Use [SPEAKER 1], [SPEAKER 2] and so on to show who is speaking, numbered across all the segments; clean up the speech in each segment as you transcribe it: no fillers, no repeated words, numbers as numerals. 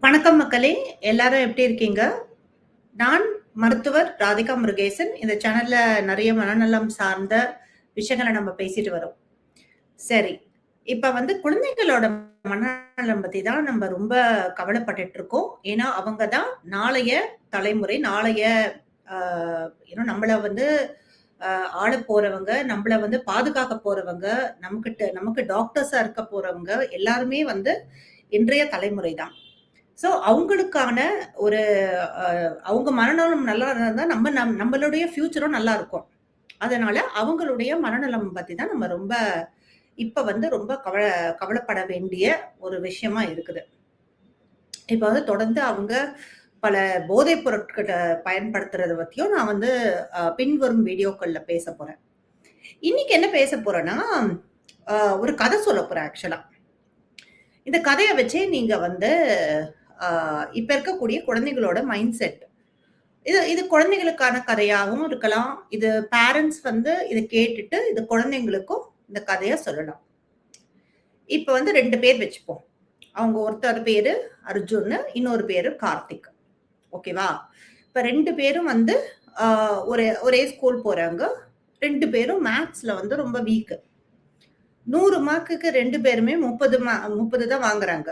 [SPEAKER 1] வணக்கம் மக்களே! எல்லாரும் எப்படி இருக்கீங்க? நான் மருத்துவர் ராதிகா முருகேசன். இந்த சேனல்ல நெறைய மனநலம் சார்ந்த விஷயங்கள நம்ம பேசிட்டு வரோம். சரி. இப்ப குழந்தைகளோட மனநலம் பத்தி தான் நம்ம ரொம்ப கவலைப்பட்டுட்டு இருக்கோம். ஏன்னா, அவங்க தான் நாளைய தலைமுறை, நாளைய அ நம்மள அ ஆளப் போறவங்க, நம்மள பாதுகாக்க போறவங்க, நமக்கு டாக்டர்ஸா இருக்க போறவங்க எல்லாருமே இன்றைய தலைமுறை தான். ஸோ அவங்களுக்கான ஒரு அ அவங்க மனநலம் நல்லா இருந்தா நம்மளுடைய ஃபியூச்சரும் நல்லா இருக்கும். அதனால அவங்களுடைய மனநலம் பத்தி தான் நம்ம ரொம்ப இப்ப ரொம்ப கவலைப்பட வேண்டிய ஒரு விஷயமா இருக்குது. இப்ப தொடர்ந்து அவங்க பல போதைப் பொருட்கள பயன்படுத்துறத பத்தியும் நான் பின்வரும் வீடியோக்கள்ல பேசப் போறேன். இன்னைக்கு என்ன பேசப் போறேன்னா, அ ஒரு கதை சொல்லப் போறேன் ஆக்சுவலா. இந்த கதைய வச்சே நீங்க அ இப்ப இருக்கக்கூடிய குழந்தைகளோட மைண்ட் செட். இது இது குழந்தைகளுக்கான கதையாவும் இருக்கலாம். இது பேரண்ட்ஸ் இத கேட்டுட்டு, இது குழந்தைங்களுக்கும் இந்த கதைய சொல்லலாம். இப்ப 2 பேர் வச்சுப்போம். அவங்க ஒருத்தர் பேரு அர்ஜுன், இன்னொரு பேரு கார்த்திக். ஓகேவா? இப்ப 2 பேரும் அ ஒரே ஸ்கூல் போறாங்க. 2 பேரும் மேத்ஸ்ல ரொம்ப வீக். 100 மார்க்குக்கு 2 பேருமே 30 தான் வாங்குறாங்க.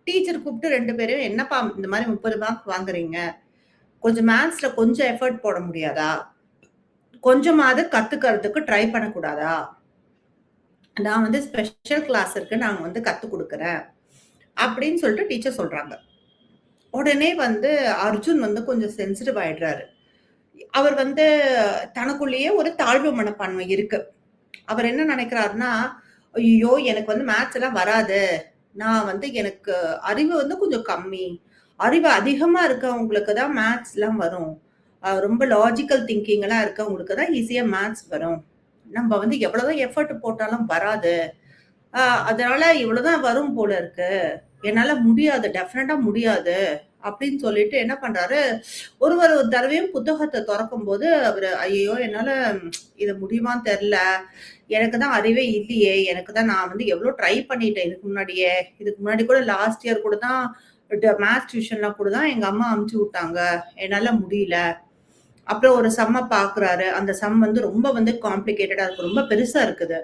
[SPEAKER 1] டீச்சர் கூப்பிட்டு 2 பேரையும், "என்னப்பா இந்த மாரி 30 மார்க் வாங்குறீங்க? கொஞ்சம் மேத்ஸ்ல கொஞ்சம் எஃபோர்ட் போட முடியாதா? கொஞ்சமாவது கத்துக்கிறதுக்கு ட்ரை பண்ணக்கூடாதா? நான் ஸ்பெஷல் கிளாஸ் இருக்கு. நான் கத்துக் குடுக்குறேன்." அப்படின்னு சொல்லிட்டு டீச்சர் சொல்றாங்க. உடனே அர்ஜுன் கொஞ்சம் சென்சிட்டிவ் ஆயிடுறாரு. அவர் தனக்குள்ளேயே ஒரு தாழ்வு மனப்பான்மை இருக்கு. அவர் என்ன நினைக்கிறாருன்னா, "ஐயய்யோ! எனக்கு மேத்ஸ் எல்லாம் வராது. நான் எனக்கு அறிவு கொஞ்சம் கம்மி. அறிவு அதிகமா இருக்கவங்களுக்கு தான் மேத்ஸ்லாம் வரும். ரொம்ப லாஜிக்கல் திங்கிங் எல்லாம் இருக்கவங்களுக்கு தான் ஈஸியா மேத்ஸ் வரும். நம்ப எவ்வளவுதான் எஃபோர்ட் போட்டாலும் வராது. அ அதனால இவ்வளவுதான் வரும் போல இருக்கு. என்னால முடியாது. டெஃபினட்டா முடியாது." அப்படின்னு சொல்லிட்டு என்ன பண்றாரு, ஒரு ஒரு தடவையும் புத்தகத்த தொறக்கும்போது அவரு, "ஐயய்யோ! என்னால இது முடியுமான்னு தெரியல. எனக்கு தான் அறிவே இல்லையே. எனக்கு தான் நான் எவ்ளோ ட்ரை பண்ணிட்டேன் இதுக்கு முன்னாடியே. இதுக்கு முன்னாடி கூட லாஸ்ட் இயர் கூட தான் மேத்ஸ் டியூஷன்லாம் கூட தான் எங்க அம்மா அனுப்பிச்சு விட்டாங்க. என்னால முடியல." அப்புறம் ஒரு சம்ம பார்க்குறாரு. அந்த சம் ரொம்ப காம்ப்ளிகேட்டடா இருக்கு. ரொம்ப பெருசா இருக்குது.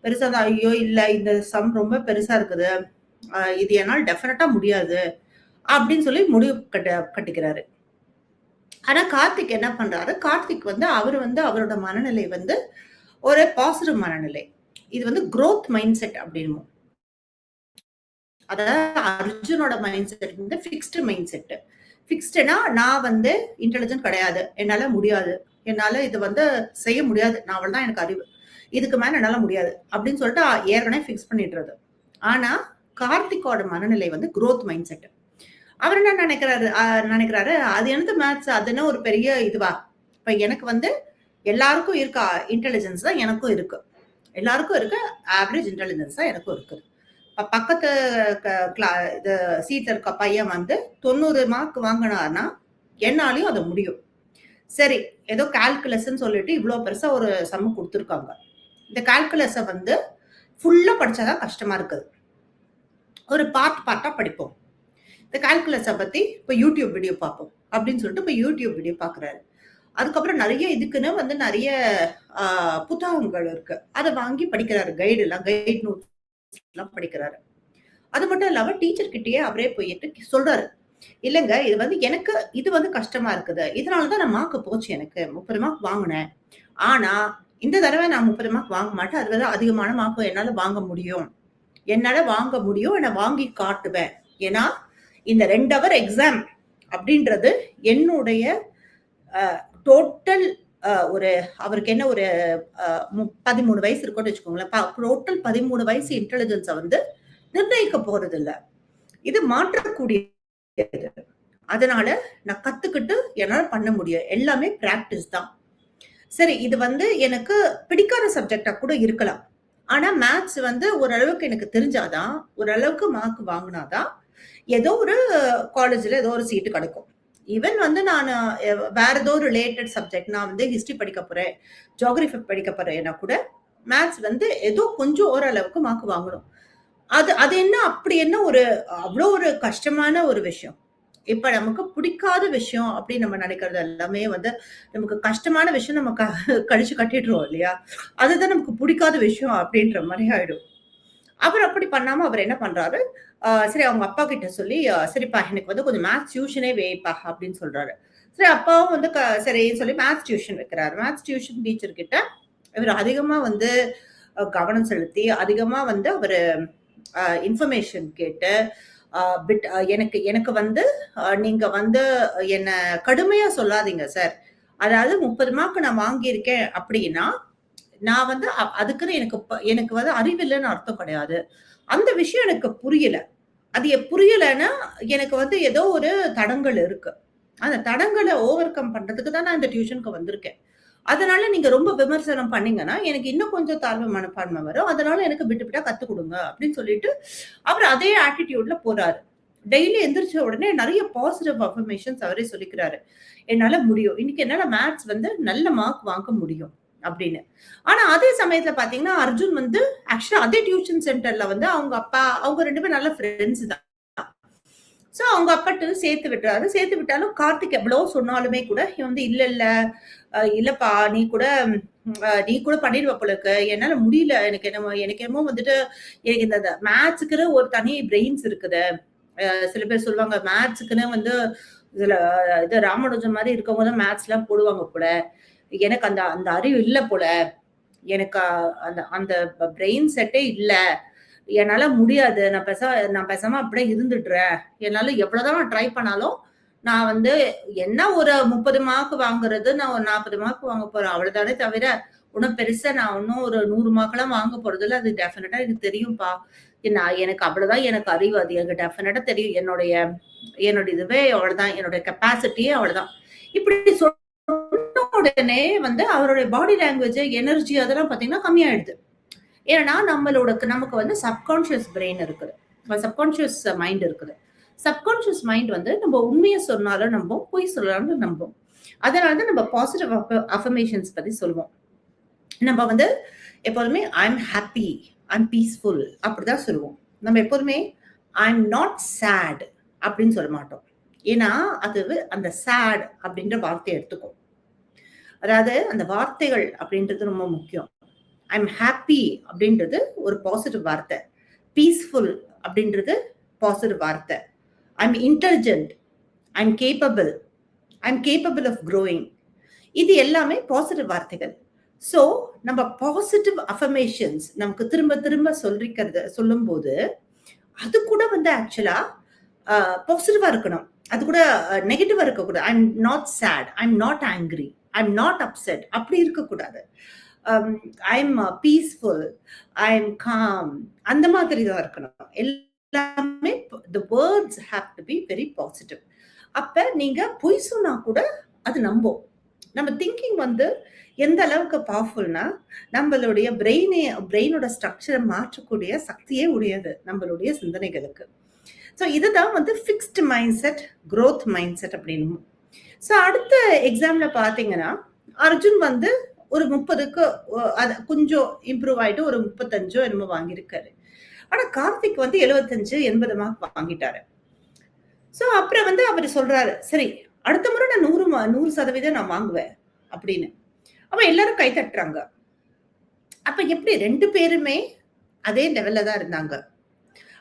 [SPEAKER 1] பெருசா தான், "ஐயோ! இல்ல இந்த சம் ரொம்ப பெருசா இருக்குது. இது என்னால டெஃபினட்டா முடியாது." அப்படின்னு சொல்லி முடிவு கட்டிக்கிறாரு. ஆனா கார்த்திக் என்ன பண்றாரு, கார்த்திக் அவரு அவரோட மனநிலை ஒரு பாசிட்டிவ் மனநிலை. இது குரோத் மைண்ட் செட் அப்படின்னுவோம். அதாவது அர்ஜுனோட mindset fixed mindset. ஃபிக்ஸ்டுனா நான் இன்டெலிஜென்ட் கிடையாது. என்னால முடியாது. என்னால இது செய்ய முடியாது. நான் அவ்வளவுதான் எனக்கு அறிவு. இதுக்கு மேல என்னால முடியாது. அப்படின்னு சொல்லிட்டு ஏற்கனவே ஃபிக்ஸ் பண்ணிடுறது. ஆனா கார்த்திக்கோட மனநிலை குரோத் மைண்ட் செட். அவர் என்ன நினைக்கிறாரு, அது என்னது மேத்ஸ்? அது என்ன ஒரு பெரிய இதுவா? இப்ப எனக்கு எல்லாருக்கும் இருக்க இன்டெலிஜென்ஸ் தான் எனக்கும் இருக்கு. எல்லாருக்கும் இருக்க ஆவரேஜ் இன்டெலிஜென்ஸ் தான் எனக்கும் இருக்கு. பக்கத்து க கிளா இது சீட்ல இருக்க பையன் 90 மார்க் வாங்குனார்னா, என்னாலயும் அது முடியும். சரி, ஏதோ கால்குலஸ்ன்னு சொல்லிட்டு இவ்ளோ பெருசா ஒரு சம் குடுத்துருக்காங்க. இந்த கால்குலஸ ஃபுல்லா படிச்சா தான் கஷ்டமா இருக்குது. ஒரு பார்ட்டா படிப்போம். இந்த கால்குலஸ பத்தி இப்ப யூடியூப் வீடியோ பார்ப்போம். அப்படின்னு சொல்லிட்டு இப்ப யூடியூப் வீடியோ பார்க்குறாரு. அதுக்கப்புறம் நெறைய இதுக்குன்னு நெறைய அ புத்தகங்கள் இருக்கு. அத வாங்கி படிக்கிறாரு. கைட் நோட்ஸ்லாம் படிக்கிறாரு. அது மட்டும் இல்லாம டீச்சர் கிட்டயே அவரே போயிட்டு சொல்றாரு. "இல்லங்க இது எனக்கு இது கஷ்டமா இருக்குது. இதனால தான் நான் மார்க் போச்சு எனக்கு. 30 மார்க் வாங்குனேன். ஆனா இந்த தடவ நான் 30 மார்க் வாங்க மாட்டேன். அத விட அதிகமான மார்க் என்னால வாங்க முடியும். என்னால வாங்க முடியும். நான் வாங்கி காட்டுவேன். ஏன்னா இந்த 2 ஹவர் எக்ஸாம் அப்படின்றது என்னுடைய அ டோட்டல் ஒரு அவருக்கு என்ன ஒரு அ 13 வயசு இருக்கும்னு வச்சுக்கோங்களேன். டோட்டல் 13 வயசு இன்டெலிஜென்ஸ நிர்ணயிக்க போறதில்ல. இது மாற்றக்கூடியது. அதனால நான் கத்துக்கிட்டு என்னால பண்ண முடியும். எல்லாமே பிராக்டிஸ் தான். சரி, இது எனக்கு பிடிக்காத சப்ஜெக்ட்டா கூட இருக்கலாம். ஆனா மேத்ஸ் ஓரளவுக்கு எனக்கு தெரிஞ்சா தான், ஓரளவுக்கு மார்க் வாங்குனா தான், ஏதோ ஒரு காலேஜ்ல ஏதோ ஒரு சீட் கிடைக்கும். ஈவன் நானு வேற ஏதோ ஒரு ரிலேட்டட் சப்ஜெக்ட் நான் ஹிஸ்டரி படிக்க போறேன், ஜியோகிராஃபி படிக்க போறேன்னா கூட, மேத்ஸ் ஏதோ கொஞ்சம் ஓரளவுக்கு மார்க் வாங்கணும். அது அது என்ன அப்படி என்ன ஒரு அவ்ளோ ஒரு கஷ்டமான ஒரு விஷயம். இப்ப நமக்கு பிடிக்காத விஷயம் அப்படின்னு நம்ம நினைக்கிறது எல்லாமே வந்து, நமக்கு கஷ்டமான விஷயம் நம்ம கழிச்சு கட்டிடுறோம் இல்லையா? அதுதான் நமக்கு பிடிக்காத விஷயம் அப்படின்ற மாரி ஆயிடும். அவர் அப்படி பண்ணாம அவர் என்ன பண்றாரு, சரி அவங்க அப்பா கிட்ட சொல்லி, "சரிப்பா எனக்கு வந்து கொஞ்சம் மேத்ஸ் டியூஷனே வைப்பா" அப்படின்னு சொல்றாரு. சரி அப்பாவும் வந்து சரின்னு சொல்லி மேத்ஸ் டியூஷன் வைக்கிறாரு. மேத்ஸ் டியூஷன் டீச்சர் கிட்ட இவரு அதிகமா வந்து கவனம் செலுத்தி, அதிகமா வந்து அவரு இன்ஃபர்மேஷன் கேட்டு, அ பிட் எனக்கு எனக்கு வந்து நீங்க வந்து என்ன கடுமையா சொல்லாதீங்க சார். அதாவது 30 மார்க் நான் வாங்கியிருக்கேன் அப்படின்னா, நான் வந்து அதுக்குன்னு எனக்கு வந்து அறிவில்லன்னு அர்த்தம் கிடையாது. அந்த விஷயம் எனக்கு புரியல. அது புரியலன்னா, எனக்கு வந்து ஏதோ ஒரு தடங்கல் இருக்கு. அந்த தடங்கல ஓவர் கம் பண்றதுக்கு தான் நான் இந்த டியூஷனுக்கு வந்திருக்கேன். அதனால நீங்க ரொம்ப விமர்சனம் பண்ணீங்கன்னா, எனக்கு இன்னும் கொஞ்சம் தாழ்வு மனப்பான்மை வரும். அதனால எனக்கு விட்டு விட்டா கத்துக் குடுங்க அப்படின்னு சொல்லிட்டு, அவரு அதே ஆட்டிட்யூட்ல போறாரு. டெய்லி எந்திரிச்ச உடனே நெறைய பாசிட்டிவ் அஃபர்மேஷன்ஸ் அவரே சொல்லிக்கிறாரு. என்னால முடியும். இன்னைக்கு என்னால மேத்ஸ் வந்து நல்ல மார்க் வாங்க முடியும் அப்படின்னு. ஆனா அதே சமயத்துல பார்த்தீங்கன்னா, அர்ஜுன் வந்து ஆக்சுவலா அதே டியூஷன் சென்டர்ல வந்து அவங்க அப்பா அவங்க 2 பேரும் நல்ல ஃபிரெண்ட்ஸ் தான். சோ அவங்க அப்பாட்ட சேர்த்து விடுறாரு. சேர்த்து விட்டாலும் கார்த்திக் எவ்வளோ சொன்னாலுமே கூட, இவன் வந்து இல்ல இல்ல இல்லப்பா நீ கூட பண்ணிடுவ போல இருக்கு. என்னால முடியல. எனக்கு என்னமோ வந்துட்டு எனக்கு இந்த மேத்ஸ்க்குன்னு ஒரு தனி பிரெயின்ஸ் இருக்குது. சில பேர் சொல்லுவாங்க மேத்ஸ்க்குன்னு வந்து இதுல இது ராமானுஜம் மாரி இருக்கவங்க தான் மேத்ஸ்லாம் போடுவாங்க போல. எனக்கு அந்த அந்த அறிவு இல்ல போல. எனக்கு அந்த அந்த பிரெயின் செட்டே இல்ல. என்னால முடியாது. நான் பேசாம அப்படியே இருந்துடுறேன். என்னால எவ்வளவுதான் ட்ரை பண்ணாலும், நான் வந்து என்ன ஒரு 30 மார்க் வாங்குறது, நான் ஒரு 40 மார்க் வாங்க போறேன். அவ்வளவுதானே தவிர, ஒண்ணும் பெருசா நான் ஒண்ணும் ஒரு 100 மார்க்லாம் வாங்க போறதில்ல. அது டெஃபினட்டா எனக்கு தெரியும்பா. எனக்கு அவ்வளவுதான் எனக்கு அறிவு. அது எனக்கு டெஃபினட்டா தெரியும். என்னுடைய என்னோட இதுவே அவ்வளவுதான். என்னோட கெப்பாசிட்டியே அவ்வளவுதான். இப்படி சொன்ன உடனே வந்து அவருடைய பாடி லாங்குவேஜ், எனர்ஜி அதெல்லாம் பார்த்தீங்கன்னா கம்மியாயிடுது. ஏன்னா, நமக்கு வந்து சப்கான்ஷியஸ் பிரெயின் இருக்குது. சப்கான்ஷியஸ் மைண்ட் இருக்குது. சப்கான்ஷியஸ் மைண்ட் வந்து நம்ம உண்மைய சொன்னாலும் நம்பும், பொய் சொன்னாலும் நம்பும். அதனால தான் நம்ம பாசிட்டிவ் அஃபர்மேஷன்ஸ் பத்தி சொல்லுவோம். நம்ம வந்து எப்போதுமே ஐ அம் ஹேப்பி, ஐ அம் பீஸ்ஃபுல் அப்படிதான் சொல்லுவோம். நம்ம எப்போதுமே ஐ அம் நாட் சேட் அப்படின்னு சொல்ல மாட்டோம். ஏன்னா, அது அந்த சேட் அப்படின்ற வார்த்தைய எடுத்துக்கும். அதாவது அந்த வார்த்தைகள் அப்படின்றது ரொம்ப முக்கியம். ஐ அம் ஹேப்பி அப்படின்றது ஒரு பாசிட்டிவ் வார்த்தை. பீஸ்ஃபுல் அப்படின்றது பாசிட்டிவ் வார்த்தை. I am intelligent. I am capable. I am capable of growing. இது எல்லாமே பாசிட்டிவ் வார்த்தைகள். ஸோ நம்ம பாசிட்டிவ் அஃபர்மேஷன்ஸ் நமக்கு திரும்ப திரும்ப சொல்லும்போது, அது கூட வந்து ஆக்சுவலா பாசிட்டிவா இருக்கணும். அது கூட நெகட்டிவா இருக்கக்கூடாது. I am not sad. I am not angry. I am not upset. அப்படி இருக்கக்கூடாது. I am peaceful, I am calm அந்த மாதிரி தான் இருக்கணும். எல்லாமே the words have to be very positive. அப்ப நீங்க பொய் சொன்னா கூட அது நம்பும். நம்ம திங்கிங் வந்து எந்த அளவுக்கு பவர்ஃபுல்னா, நம்மளுடைய பிரெயினோட ஸ்ட்ரக்சர மாற்றக்கூடிய சக்தியே உடையது நம்மளுடைய சிந்தனைகளுக்கு. ஸோ இதுதான் வந்து fixed mind set, growth mind set அப்படின்னு. ஸோ அடுத்த எக்ஸாம்ல பார்த்தீங்கன்னா, அர்ஜுன் வந்து ஒரு 30க்கு அது கொஞ்சம் இம்ப்ரூவ் ஆயிட்டு ஒரு 35 என்னமோ வாங்கியிருக்காரு. ஆனா கார்த்திக் வந்து 75, 80 மார்க் வாங்கிட்டாரு. சோ அப்புறம் வந்து அவரு சொல்றாரு, "சரி அடுத்த முறை நான் 100% நான் வாங்குவேன்." அப்படின்னு. அப்ப எல்லாரும் கை தட்டுறாங்க. அப்ப எப்படி 2 பேருமே அதே லெவல்ல தான் இருந்தாங்க.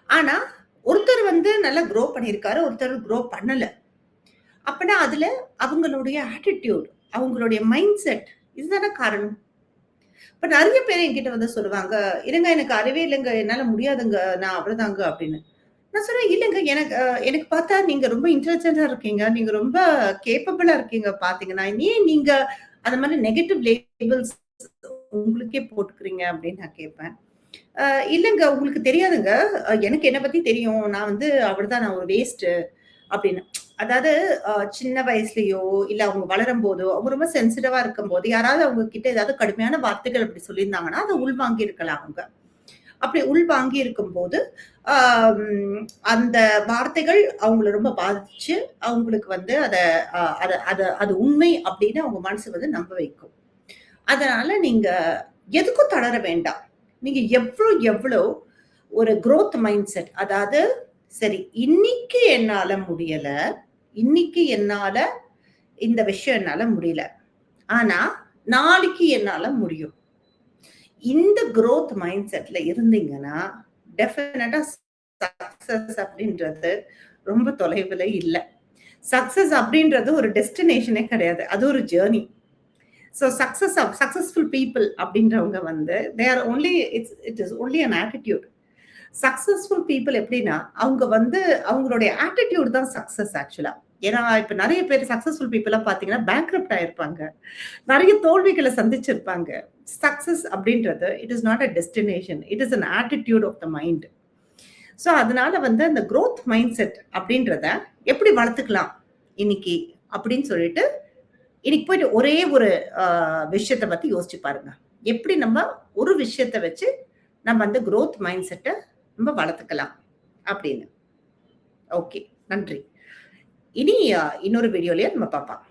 [SPEAKER 1] ஆனா ஒருத்தர் வந்து நல்லா குரோ பண்ணியிருக்காரு, ஒருத்தர் குரோ பண்ணல. அப்பனா அதுல அவங்களுடைய ஆட்டிட்யூட், அவங்களுடைய மைண்ட் செட் இதுதானே காரணம். இப்ப நெறைய பேர் என்கிட்ட வந்து சொல்லுவாங்க, "இல்லங்க எனக்கு அறிவே இல்லங்க. என்னால முடியாதுங்க. நான் அவ்வளதாங்க" அப்படின்னு. நான் சொன்னேன், "இல்லங்க எனக்கு பார்த்தா நீங்க ரொம்ப இன்டெலிஜென்ட்டா இருக்கீங்க. நீங்க ரொம்ப கேப்பபிளா இருக்கீங்க பார்த்தீங்கன்னா, ஏன் நீங்க அந்த மாரி நெகட்டிவ் லேபிள்ஸ் உங்களுக்கே போட்டுக்கிறீங்க?" அப்படின்னு நான் கேட்பேன். "அ இல்லங்க உங்களுக்கு தெரியாதுங்க. எனக்கு என்ன பத்தி தெரியும். நான் வந்து அவ்வளதான். நான் ஒரு வேஸ்ட்டு." அப்படின்னு. அதாவது சின்ன வயசுலயோ, இல்ல அவங்க வளரும்போதோ, அவங்க ரொம்ப சென்சிட்டிவா இருக்கும்போது, யாராவது அவங்க கிட்ட ஏதாவது கடுமையான வார்த்தைகள் அப்படி சொல்லியிருந்தாங்கன்னா, அத உள்வாங்கி இருக்கலாம் அவங்க. அப்படி உள்வாங்கி இருக்கும்போது, ஆம் அந்த வார்த்தைகள் அவங்கள ரொம்ப பாதிச்சு, அவங்களுக்கு வந்து அத அ அத அத அது உண்மை அப்படின்னு அவங்க மனசு வந்து நம்ப வைக்கும். அதனால நீங்க எதுக்கும் தளர வேண்டாம். நீங்க எவ்ளோ எவ்ளோ ஒரு growth மைண்ட் செட். அதாவது சரி இன்னைக்கு என்னால முடியல. இன்னைக்கு என்னால இந்த விஷயம் என்னால முடியல. ஆனா நாளைக்கு என்னால முடியும். இந்த growth மைண்ட் செட்ல இருந்தீங்கன்னா, டெஃபினட்டா சக்சஸ் அப்படின்றது ரொம்ப தொலைவுல இல்ல. சக்சஸ் அப்படின்றது ஒரு டெஸ்டினேஷனே கிடையாது. அது ஒரு ஜர்னி. ஸோ சக்சஸ்ஃபுல் பீப்பிள் அப்படின்றவங்க வந்து they are only it is only an attitude. Successful people எப்படின்னா, அவங்க வந்து அவங்களுடைய ஆட்டிடியூட் தான் சக்சஸ் ஆக்சுவலா. ஏன்னா, இப்ப நெறைய பேர் சக்சஸ்ஃபுல் பீப்பிளா பார்த்தீங்கன்னா, பேங்க்ரப்ட் ஆயிருப்பாங்க. நெறைய தோல்விகள சந்திச்சிருப்பாங்க. சக்சஸ் அப்படின்றது it is not a destination. It is an attitude of the mind. So அதனால வந்து அந்த குரோத் மைண்ட் செட் அப்படின்றத எப்படி வளர்த்துக்கலாம் இன்னைக்கு அப்படின்னு சொல்லிட்டு, இன்னைக்கு போயிட்டு ஒரே ஒரு விஷயத்த பத்தி யோசிச்சு பாருங்க. எப்படி நம்ம ஒரு விஷயத்த வச்சு நம்ம அந்த குரோத் மைண்ட் செட்ட நம்ம வளர்த்துக்கலாம் அப்படின்னு. ஓகே. நன்றி. இனி இன்னொரு வீடியோலயே நம்ம பார்ப்போம்.